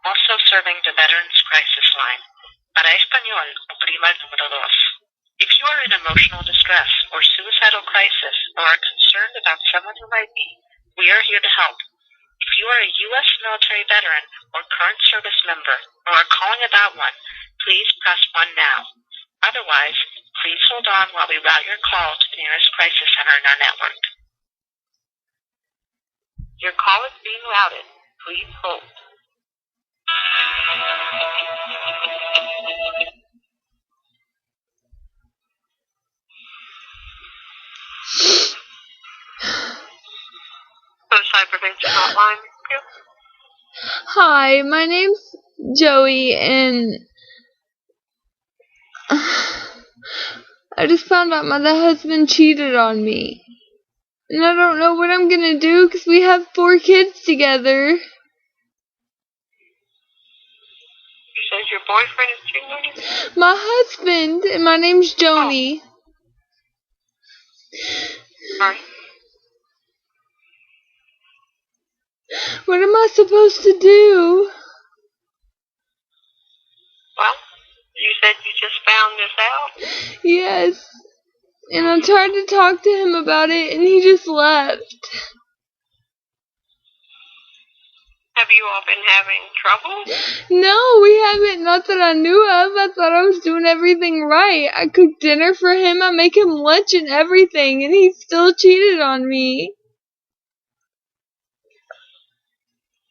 Also serving the Veterans Crisis Line. Para español, oprima el número 2. If you are in emotional distress or suicidal crisis or are concerned about someone who might be, we are here to help. If you are a U.S. military veteran or current service member or are calling about one, please press 1 now. Otherwise, please hold on while we route your call to the nearest crisis center in our network. Your call is being routed. Please hold. Suicide Prevention Hotline. Hi, my name's Joey, and I just found out my husband cheated on me. And I don't know what I'm gonna do because we have 4 kids together. You said your boyfriend is cheating on you? My husband, and my name's Joni. Sorry. What am I supposed to do? Well, you said you just found this out? Yes. And I tried to talk to him about it, and he just left. Have you all been having trouble? No, we haven't. Not that I knew of. I thought I was doing everything right. I cooked dinner for him. I make him lunch and everything, and he still cheated on me.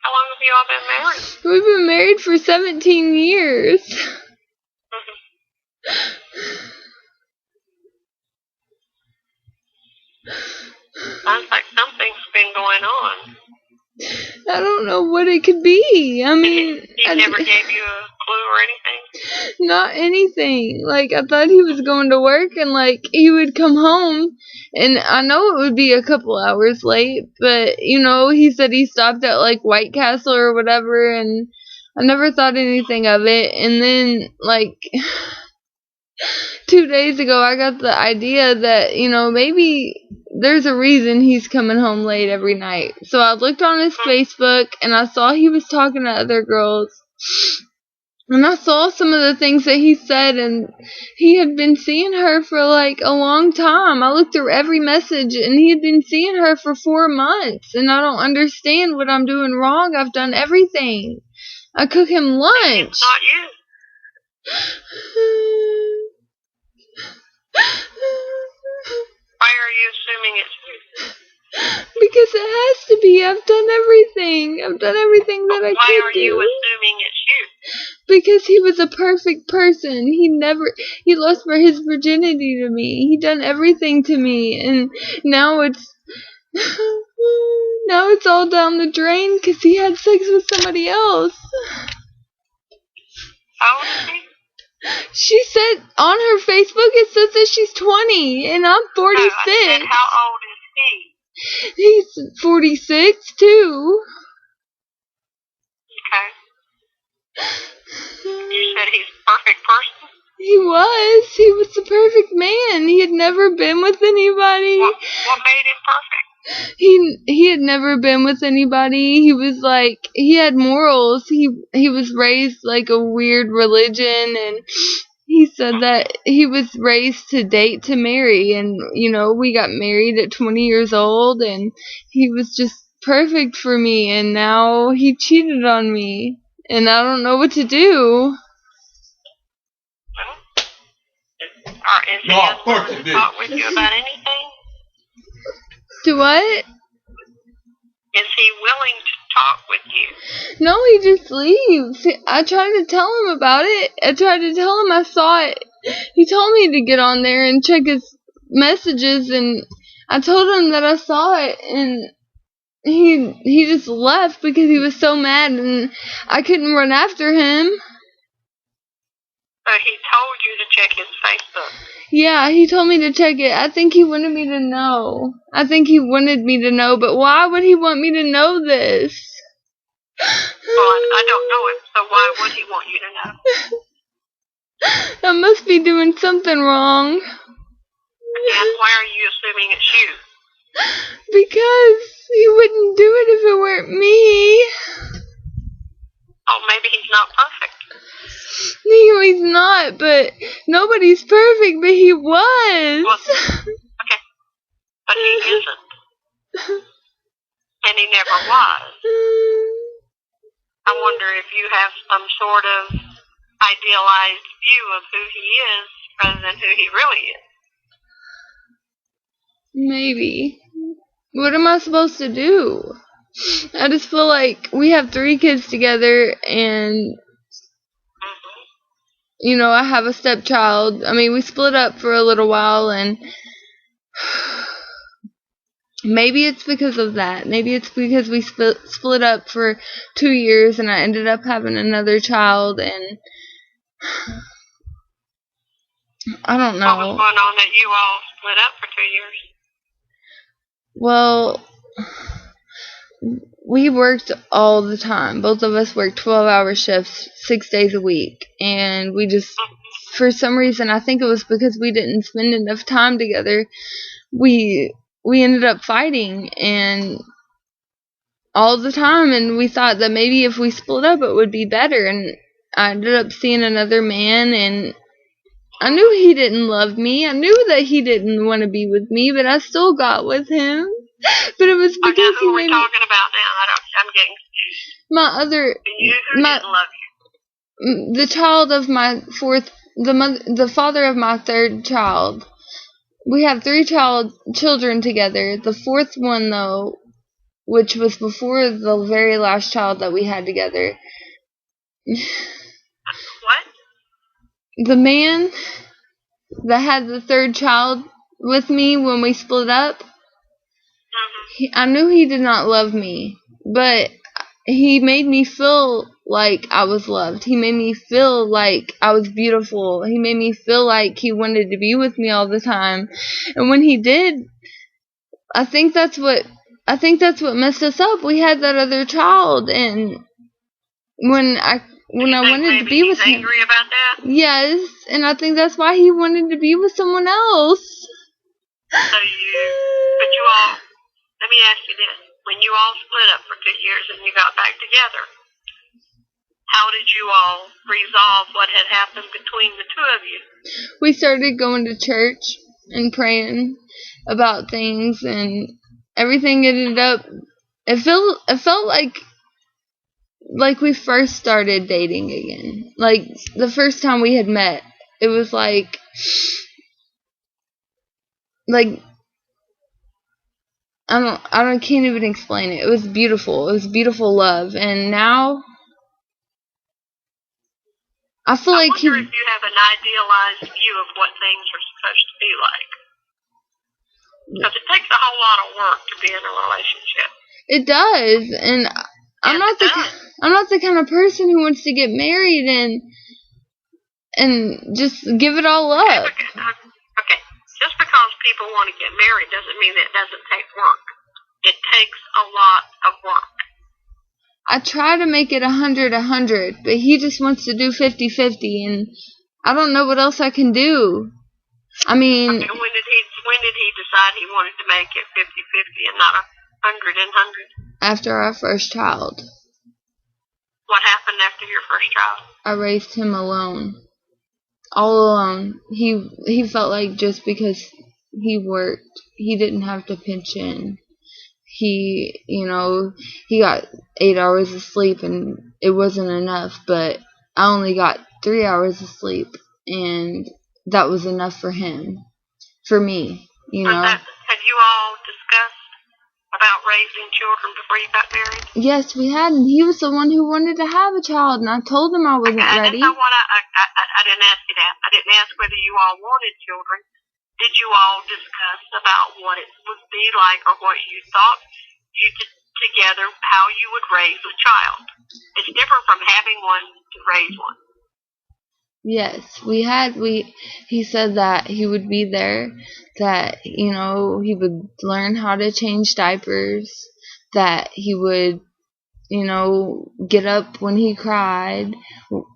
How long have you all been married? We've been married for 17 years. Sounds like something's been going on. I don't know what it could be. I mean, he never gave you a clue or anything? Not anything. Like, I thought he was going to work and, like, he would come home. And I know it would be a couple hours late, but, you know, he said he stopped at, like, White Castle or whatever, and I never thought anything of it. And then, like, 2 days ago, I got the idea that, you know, maybe there's a reason he's coming home late every night. So I looked on his Facebook, and I saw he was talking to other girls. And I saw some of the things that he said, and he had been seeing her for, like, a long time. I looked through every message, and he had been seeing her for 4 months. And I don't understand what I'm doing wrong. I've done everything. I cook him lunch. It's not you. Why are you assuming it's you? Because it has to be. I've done everything. I've done everything that I could do. Why are you assuming it's you? Because he was a perfect person. He lost his virginity to me. He done everything to me, and now it's all down the drain because he had sex with somebody else. How old is he? She said on her Facebook it says that she's 20, and I'm 46. No, I said, how old is he? He's 46 too. Okay. You said he's a perfect person? He was the perfect man. He had never been with anybody. What made him perfect? He had never been with anybody. He was like, he had morals. He was raised like a weird religion, and he said that he was raised to date to marry, and you know, we got married at 20 years old, and he was just perfect for me, and now he cheated on me, and I don't know what to do. Is he willing to talk with you about anything? Do what? Is he willing to talk with you? No, he just leaves. I tried to tell him about it. I tried to tell him I saw it. He told me to get on there and check his messages, and I told him that I saw it, and he just left because he was so mad, and I couldn't run after him. So he told you to check his Facebook? Yeah, he told me to check it. I think he wanted me to know. But why would he want me to know this? Well, I don't know it, so why would he want you to know? I must be doing something wrong. Again, why are you assuming it's you? Because he wouldn't do it if it weren't me. Oh, Well, maybe he's not perfect. No, he's not, but nobody's perfect, but he was. Well, okay. But he isn't. And he never was. I wonder if you have some sort of idealized view of who he is rather than who he really is. Maybe. What am I supposed to do? I just feel like we have 3 kids together, and you know, I have a stepchild. I mean, we split up for a little while, and maybe it's because of that. Maybe it's because we split up for 2 years, and I ended up having another child, and I don't know. What was going on that you all split up for 2 years? Well, we worked all the time. Both of us worked 12-hour shifts, 6 days a week. And we just, for some reason, I think it was because we didn't spend enough time together, we ended up fighting and all the time. And we thought that maybe if we split up, it would be better. And I ended up seeing another man, and I knew he didn't love me. I knew that he didn't want to be with me, but I still got with him. But it was because who are we talking about now? I'm getting confused. My other, who didn't love you? The child of my the father of my 3rd child. We have 3 children together. The 4th one, though, which was before the very last child that we had together. What? The man that had the 3rd child with me when we split up, I knew he did not love me, but he made me feel like I was loved. He made me feel like I was beautiful. He made me feel like he wanted to be with me all the time. And when he did, I think that's what messed us up. We had that other child, and when I wanted to be with him, angry about that? Yes, and I think that's why he wanted to be with someone else. But you all, let me ask you this. When you all split up for 2 years and you got back together, how did you all resolve what had happened between the 2 of you? We started going to church and praying about things, and everything ended up, it felt like we first started dating again. Like the first time we had met, it was like I can't even explain it. It was beautiful. It was beautiful love. And now I feel like I wonder if you have an idealized view of what things are supposed to be like. Because it takes a whole lot of work to be in a relationship. It does, and I'm not the kind of person who wants to get married and just give it all up. Okay. Just because people want to get married doesn't mean that it doesn't take work. It takes a lot of work. I try to make it 100-100, but he just wants to do 50-50, and I don't know what else I can do. I mean, okay, when did he decide he wanted to make it 50-50 and not 100-100? After our first child. What happened after your first child? I raised him alone. All alone. He felt like just because he worked, he didn't have to pinch in. He got 8 hours of sleep, and it wasn't enough, but I only got 3 hours of sleep, and that was enough for him. For me, Have you all discussed about raising children before you got married? Yes, we had, and he was the one who wanted to have a child, and I told him I wasn't ready. That's not what I didn't ask you that. I didn't ask whether you all wanted children. Did you all discuss about what it would be like, or what you thought you did together, how you would raise a child? It's different from having one to raise one. Yes, he said that he would be there, that, he would learn how to change diapers, that he would, get up when he cried,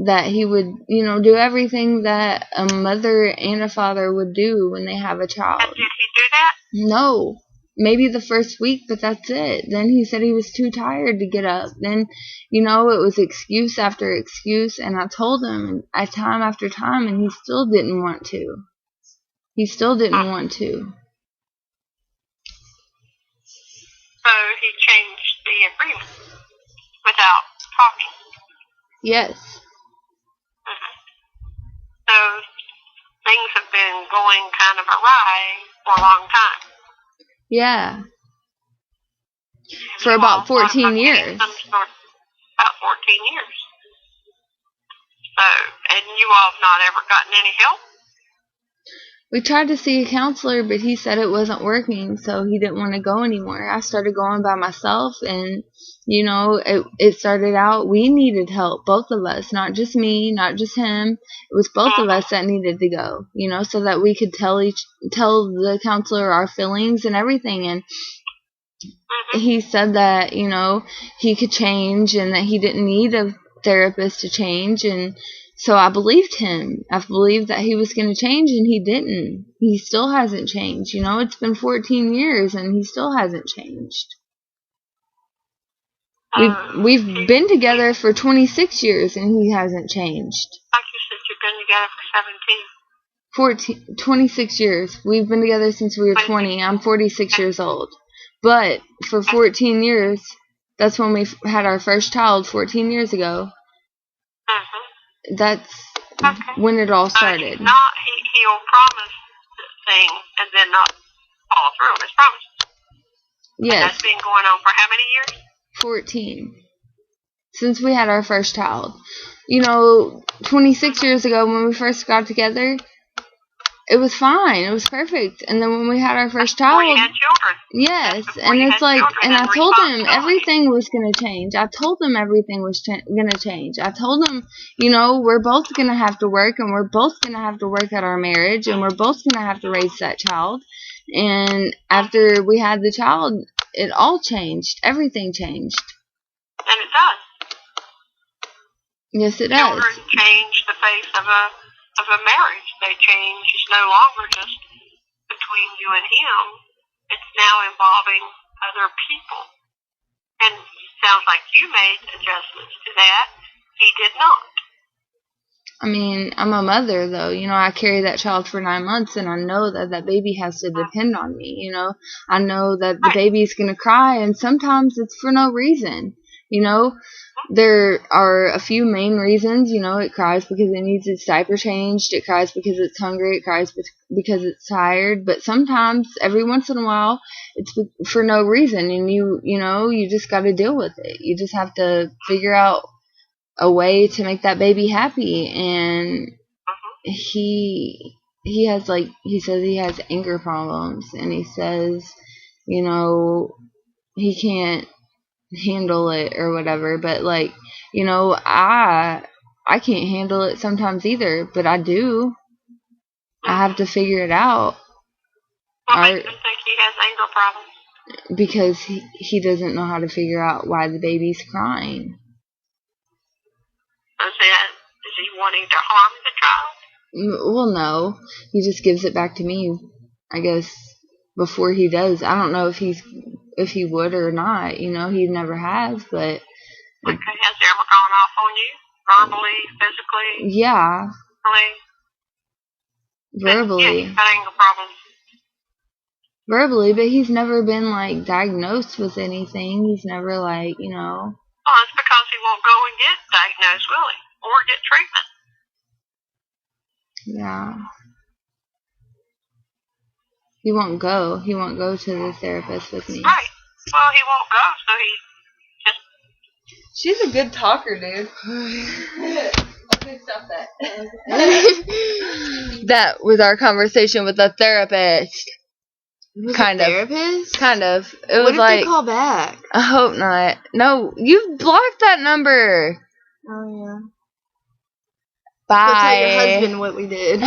that he would, do everything that a mother and a father would do when they have a child. And did he do that? No. maybe the first week, but that's it. Then he said he was too tired to get up. Then, it was excuse after excuse, and I told him time after time, and he still didn't want to. He still didn't want to. So he changed the agreement without talking? Yes. Mm-hmm. So things have been going kind of awry for a long time. Yeah. For about 14 years. About 14 years. So, and you all have not ever gotten any help? We tried to see a counselor, but he said it wasn't working, so he didn't want to go anymore. I started going by myself, and, it started out, we needed help, both of us, not just me, not just him. It was both of us that needed to go, so that we could tell the counselor our feelings and everything. And he said that, he could change and that he didn't need a therapist to change. And so I believed him. I believed that he was going to change, and he didn't. He still hasn't changed. It's been 14 years, and he still hasn't changed. We've been together for 26 years, and he hasn't changed. Like you said, you've been together for 26 years. We've been together since we were 20. I'm 46 years old. But for 14 years, that's when we had our first child 14 years ago. That's when it all started. He'll promise things and then not follow through on his promises. Yes. And that's been going on for how many years? 14. Since we had our first child. 26 years ago when we first got together, it was fine. It was perfect. And then when we had our first child, you had children. Yes, and it's like, and I told him everything was going to change. I told him everything was going to change. I told him, we're both going to have to work, and we're both going to have to work at our marriage, and we're both going to have to raise that child. And after we had the child, it all changed. Everything changed. And it does. Yes, it does. Children change the face of a marriage. They change. It's no longer just between you and him. It's now involving other people. And it sounds like you made adjustments to that. He did not. I mean, I'm a mother, though. I carry that child for 9 months, and I know that baby has to depend on me. I know that the baby's going to cry, and sometimes it's for no reason. There are a few main reasons. It cries because it needs its diaper changed. It cries because it's hungry. It cries because it's tired. But sometimes, every once in a while, it's for no reason. And you just got to deal with it. You just have to figure out a way to make that baby happy. And he has, he says he has anger problems. And he says, he can't handle it or whatever, but I can't handle it sometimes either, but I do. I have to figure it out. What makes him think he has anger problems? Because he doesn't know how to figure out why the baby's crying. Is he wanting to harm the child? Well, no. He just gives it back to me, I guess, before he does. I don't know if he would or not. He never has, but... Okay, has he ever gone off on you? Verbally, physically? Yeah. Verbally. Yeah, he's got anger problems. Verbally, but he's never been, diagnosed with anything. He's never, Well, it's because he won't go and get diagnosed, will he? Or get treatment. Yeah. He won't go. He won't go to the therapist with me. Right. Well, he won't go, so he just... She's a good talker, dude. Okay, stop that. That was our conversation with the therapist. Therapist? Kind of. It what was if like... they call back? I hope not. No, you blocked that number. Oh, yeah. Bye. Go tell your husband what we did.